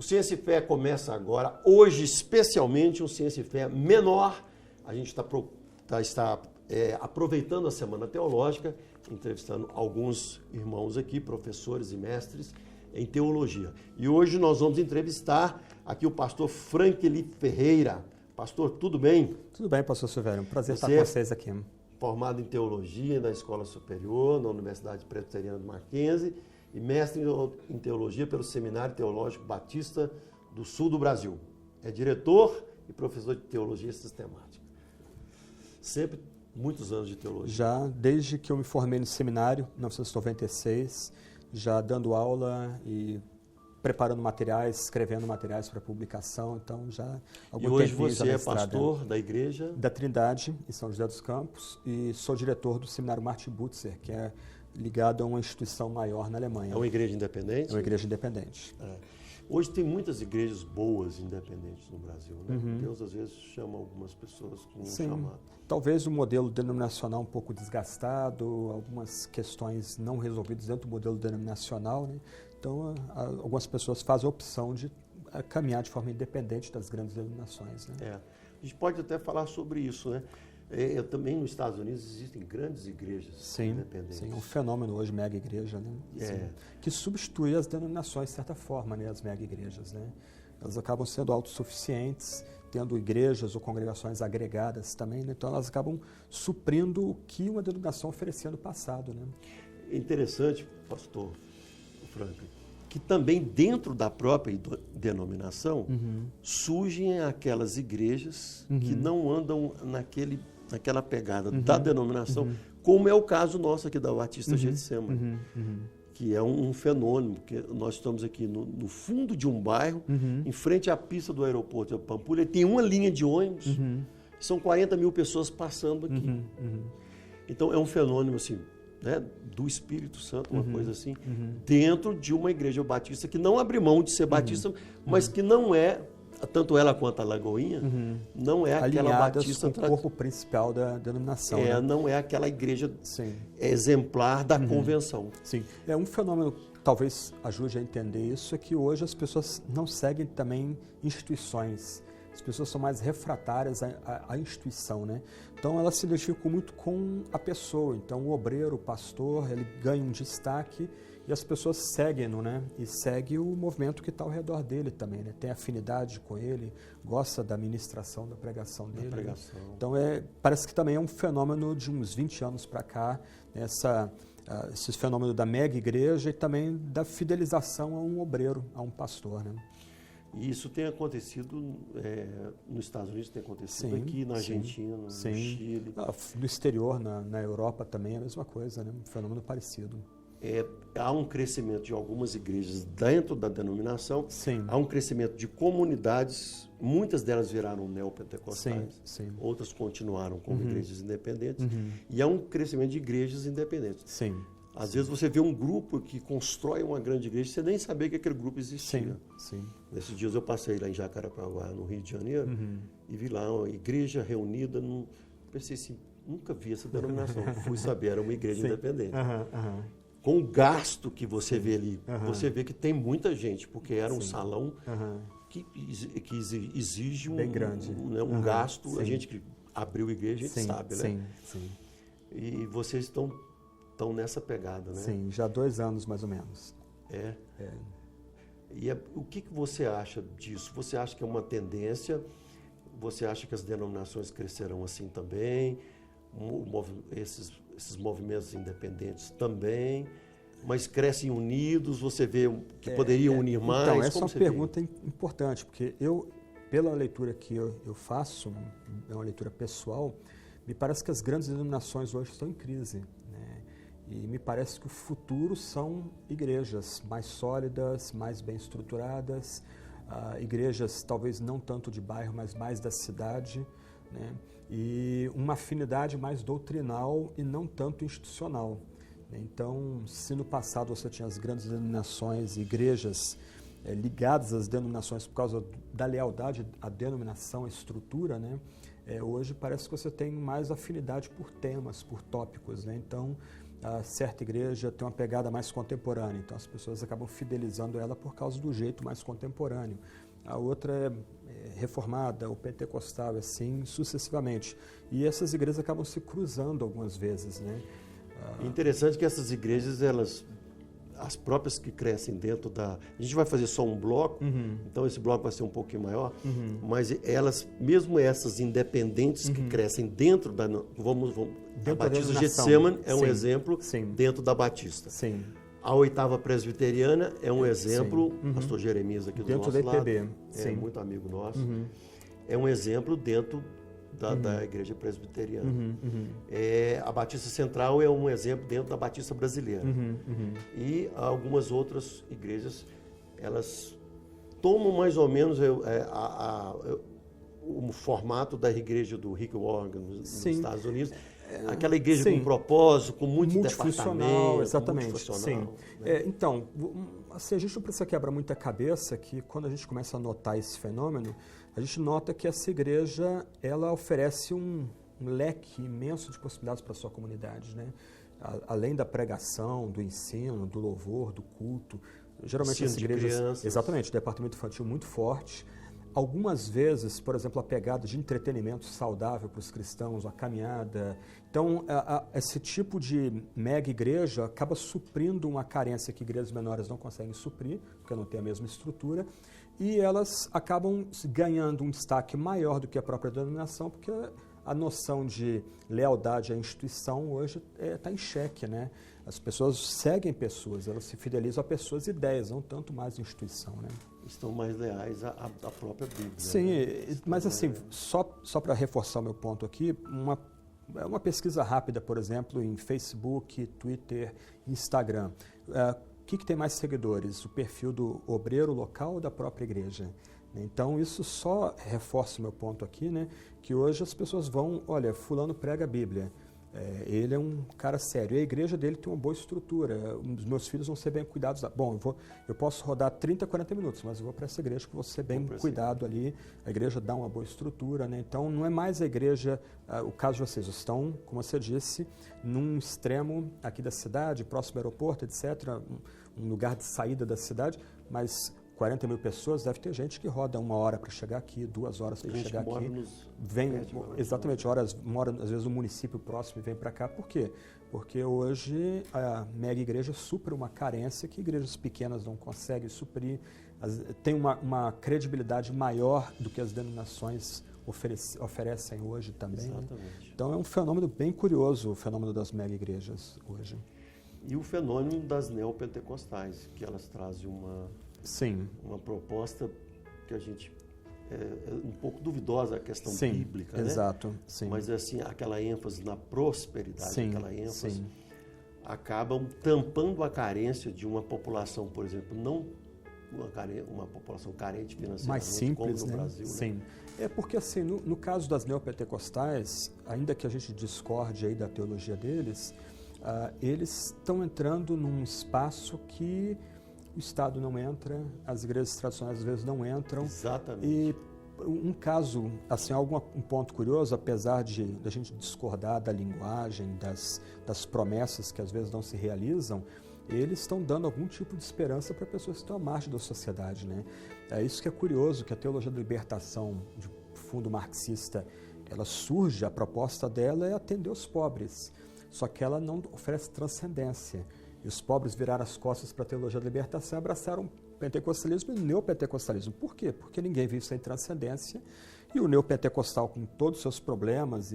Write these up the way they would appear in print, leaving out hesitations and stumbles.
Ciência e Fé começa agora, hoje especialmente um Ciência e Fé menor. A gente está aproveitando a Semana Teológica, entrevistando alguns irmãos aqui, professores e mestres em teologia. E hoje nós vamos entrevistar aqui o pastor Franklin Ferreira. Pastor, tudo bem? Tudo bem, pastor Silvério. Um prazer estar com vocês aqui. Formado em teologia na Escola Superior, na Universidade Presbiteriana de Mackenzie, e mestre em teologia pelo Seminário Teológico Batista do Sul do Brasil. É diretor e professor de teologia sistemática. Sempre muitos anos de teologia. Já desde que eu me formei no seminário, em 1996, já dando aula e preparando materiais, escrevendo materiais para publicação, então já algum tempo. E hoje você é pastor da igreja? Da Trindade, em São José dos Campos, e sou diretor do Seminário Martin Butzer, que é ligado a uma instituição maior na Alemanha. É uma igreja independente? É uma igreja independente. Hoje tem muitas igrejas boas independentes no Brasil, né? Deus às vezes chama algumas pessoas com um chamado. Talvez o modelo denominacional um pouco desgastado, algumas questões não resolvidas dentro do modelo denominacional, né? Então, algumas pessoas fazem a opção de caminhar de forma independente das grandes denominações, né? A gente pode até falar sobre isso, né? Também nos Estados Unidos existem grandes igrejas independentes. Sim, um fenômeno hoje, mega igreja, né? Que substitui as denominações de certa forma, né? As mega igrejas, né? Elas acabam sendo autossuficientes, tendo igrejas ou congregações agregadas também, né? Então elas acabam suprindo o que uma denominação oferecia no passado, né? É interessante, pastor Franklin, que também dentro da própria denominação surgem aquelas igrejas que não andam naquela pegada da denominação, como é o caso nosso aqui da Batista Getsemane, que é um fenômeno, porque nós estamos aqui no fundo de um bairro, em frente à pista do aeroporto de Pampulha, tem uma linha de ônibus, são 40 mil pessoas passando aqui. Então é um fenômeno assim, né, do Espírito Santo, uma coisa assim, dentro de uma igreja batista que não abre mão de ser batista, mas que não é, tanto ela quanto a Lagoinha, não é aquela batista com o corpo principal da denominação. Né? Não é aquela igreja exemplar da convenção. Sim, é um fenômeno que talvez ajude a entender isso, é que hoje as pessoas não seguem também instituições. As pessoas são mais refratárias à instituição, né? Então elas se identificam muito com a pessoa. Então o obreiro, o pastor, ele ganha um destaque e as pessoas seguem-no, né? E segue o movimento que está ao redor dele também, né? Tem afinidade com ele, gosta da ministração, da pregação dele. Né? Então parece que também é um fenômeno de uns 20 anos para cá, né? Esse fenômeno da mega igreja e também da fidelização a um obreiro, a um pastor, né? E isso tem acontecido nos Estados Unidos, tem acontecido aqui na Argentina, no Chile. No exterior, na Europa também é a mesma coisa, né? Um fenômeno parecido. Há um crescimento de algumas igrejas dentro da denominação, há um crescimento de comunidades, muitas delas viraram neopentecostais, outras continuaram como igrejas independentes, e há um crescimento de igrejas independentes. Às vezes você vê um grupo que constrói uma grande igreja, você nem sabia que aquele grupo existia. Nesses dias eu passei lá em Jacarepaguá, no Rio de Janeiro, e vi lá uma igreja reunida. Pensei assim, nunca vi essa denominação. Fui saber, era uma igreja independente. Com o gasto que você vê ali, você vê que tem muita gente, porque era um salão que exige bem grande. Um gasto. A gente que abriu a igreja, a gente sabe, né? E vocês estão nessa pegada, né? Sim, já há 2 anos mais ou menos. E o que você acha disso? Você acha que é uma tendência? Você acha que as denominações crescerão assim também? Esses movimentos independentes também? Mas crescem unidos? Você vê que poderiam unir mais? Então, essa é uma pergunta importante, porque pela leitura que eu faço, é uma leitura pessoal, me parece que as grandes denominações hoje estão em crise. E me parece que o futuro são igrejas mais sólidas, mais bem estruturadas, igrejas talvez não tanto de bairro, mas mais da cidade, né? E uma afinidade mais doutrinal e não tanto institucional. Então, se no passado você tinha as grandes denominações, igrejas ligadas às denominações por causa da lealdade à denominação, à estrutura, né? Hoje parece que você tem mais afinidade por temas, por tópicos, né? Então, certa igreja tem uma pegada mais contemporânea, então as pessoas acabam fidelizando ela por causa do jeito mais contemporâneo. A outra é reformada, ou pentecostal, assim sucessivamente. E essas igrejas acabam se cruzando algumas vezes, né? Interessante que essas igrejas, as próprias que crescem dentro da... A gente vai fazer só um bloco, então esse bloco vai ser um pouquinho maior, mas elas, mesmo essas independentes que crescem dentro da... A Batista Getsemane é um exemplo dentro da Batista. Sim. A Oitava Presbiteriana é um exemplo, pastor Jeremias aqui do dentro nosso lado, IPB. é muito amigo nosso, é um exemplo dentro da Igreja Presbiteriana. A Batista Central é um exemplo dentro da Batista Brasileira. E algumas outras igrejas, elas tomam mais ou menos o formato da igreja do Rick Warren nos Estados Unidos. Aquela igreja com propósito, com muito departamento. Exatamente. Multifuncional. Então, assim, a gente não precisa quebrar muita cabeça que quando a gente começa a notar esse fenômeno, a gente nota que essa igreja, ela oferece um leque imenso de possibilidades para a sua comunidade, né? Além da pregação, do ensino, do louvor, do culto. Geralmente essa igreja, exatamente, departamento infantil muito forte. Algumas vezes, por exemplo, a pegada de entretenimento saudável para os cristãos, a caminhada. Então, esse tipo de mega igreja acaba suprindo uma carência que igrejas menores não conseguem suprir, porque não tem a mesma estrutura, e elas acabam ganhando um destaque maior do que a própria denominação, porque a noção de lealdade à instituição hoje está em xeque, né? As pessoas seguem pessoas, elas se fidelizam a pessoas e ideias, não tanto mais à instituição, né? Estão mais leais à própria Bíblia. Sim, né? Mas assim, só para reforçar o meu ponto aqui, uma pesquisa rápida, por exemplo, em Facebook, Twitter, Instagram. O que tem mais seguidores? O perfil do obreiro local ou da própria igreja? Então, isso só reforça o meu ponto aqui, né? Que hoje as pessoas vão, olha, fulano prega a Bíblia. Ele é um cara sério. E a igreja dele tem uma boa estrutura. Os meus filhos vão ser bem cuidados. Bom, eu posso rodar 30, 40 minutos, mas eu vou para essa igreja que vou ser bem cuidado ali. A igreja dá uma boa estrutura, né? Então, não é mais a igreja... o caso de vocês estão, como você disse, num extremo aqui da cidade, próximo ao aeroporto, etc., um lugar de saída da cidade, mas 40 mil pessoas, deve ter gente que roda 1 hora para chegar aqui, 2 horas para chegar aqui. Exatamente, mora às vezes no município próximo e vem para cá. Por quê? Porque hoje a mega igreja supre uma carência que igrejas pequenas não conseguem suprir, tem uma credibilidade maior do que as denominações oferecem hoje também. Né? Então é um fenômeno bem curioso, o fenômeno das mega igrejas hoje. E o fenômeno das neopentecostais, que elas trazem uma proposta que a gente é um pouco duvidosa, a questão bíblica, exato, né? Sim. Mas assim, aquela ênfase na prosperidade, aquela ênfase acabam tampando a carência de uma população, por exemplo, não uma população carente financeiramente, mais simples, como no Brasil. Sim. Né? É porque assim, no caso das neopentecostais, ainda que a gente discorde aí da teologia deles, eles estão entrando num espaço que o Estado não entra, as igrejas tradicionais às vezes não entram. Exatamente. E um caso, assim, um ponto curioso, apesar da gente discordar da linguagem, das promessas que às vezes não se realizam, eles estão dando algum tipo de esperança para pessoas que estão à margem da sociedade, né? É isso que é curioso, que a teologia da libertação, de fundo marxista, ela surge, a proposta dela é atender os pobres, só que ela não oferece transcendência. E os pobres viraram as costas para a teologia da libertação e abraçaram o pentecostalismo e o neopentecostalismo. Por quê? Porque ninguém vive sem transcendência e o neopentecostal, com todos os seus problemas...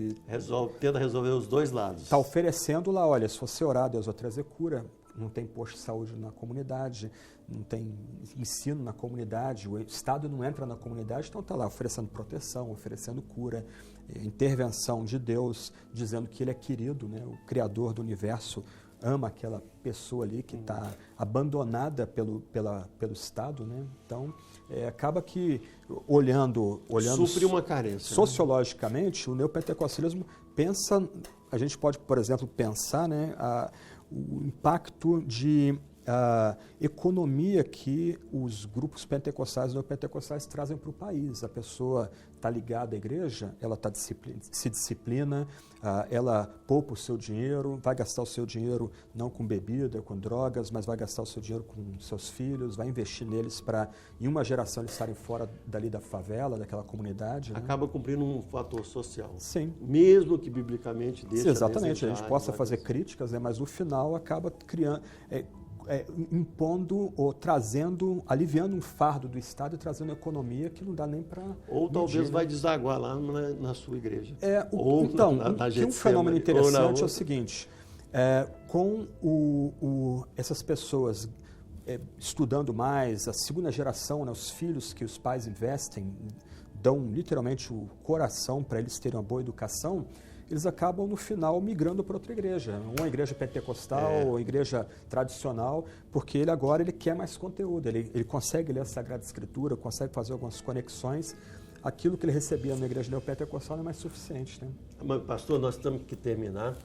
tenta resolver os dois lados. Está oferecendo lá, olha, se você orar, Deus vai trazer cura. Não tem posto de saúde na comunidade, não tem ensino na comunidade, o Estado não entra na comunidade, então está lá oferecendo proteção, oferecendo cura, intervenção de Deus, dizendo que Ele é querido, né? O Criador do universo ama aquela pessoa ali que está abandonada pelo Estado, né? Então, acaba que, olhando supre uma carência, sociologicamente, né? O neopentecostalismo pensa, a gente pode, por exemplo, pensar, né, o impacto de a economia que os grupos pentecostais e neopentecostais trazem para o país. A pessoa está ligada à igreja, ela se disciplina, ela poupa o seu dinheiro, vai gastar o seu dinheiro não com bebida, com drogas, mas vai gastar o seu dinheiro com seus filhos, vai investir neles para, em uma geração, eles estarem fora dali da favela, daquela comunidade. Acaba cumprindo um fator social. Sim. Mesmo que biblicamente deixa. Exatamente, a gente possa fazer críticas, né, mas no final acaba criando... impondo ou trazendo, aliviando um fardo do Estado e trazendo economia que não dá nem para ou talvez vai desaguar lá na sua igreja. Então, um fenômeno interessante é o seguinte, com essas pessoas estudando mais, a segunda geração, né, os filhos que os pais investem, dão literalmente o coração para eles terem uma boa educação, eles acabam, no final, migrando para outra igreja. Uma igreja pentecostal, ou igreja tradicional, porque ele agora quer mais conteúdo. Ele consegue ler a Sagrada Escritura, consegue fazer algumas conexões. Aquilo que ele recebia na igreja neopentecostal não é mais suficiente. Né? Mas, pastor, nós temos que terminar.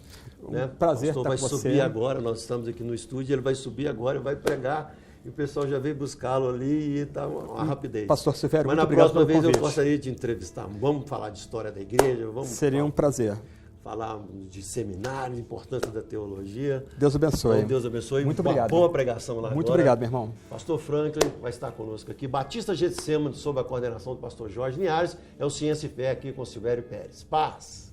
Né? Prazer estar com você. O pastor vai subir agora, nós estamos aqui no estúdio, ele vai subir agora e vai pregar. E o pessoal já veio buscá-lo ali e está uma rapidez. Pastor Silvério, mas muito obrigado pelo próxima vez convite. Eu gostaria de entrevistar. Vamos falar de história da igreja. Seria um prazer. Falar de seminário, importância da teologia. Deus abençoe. Então, Deus abençoe. Muito obrigado. Uma boa pregação lá Muito agora. obrigado, meu irmão. Pastor Franklin vai estar conosco aqui. Batista Getsemane, sob a coordenação do pastor Jorge Linhares. É o Ciência e Fé aqui com Silvério Pérez. Paz.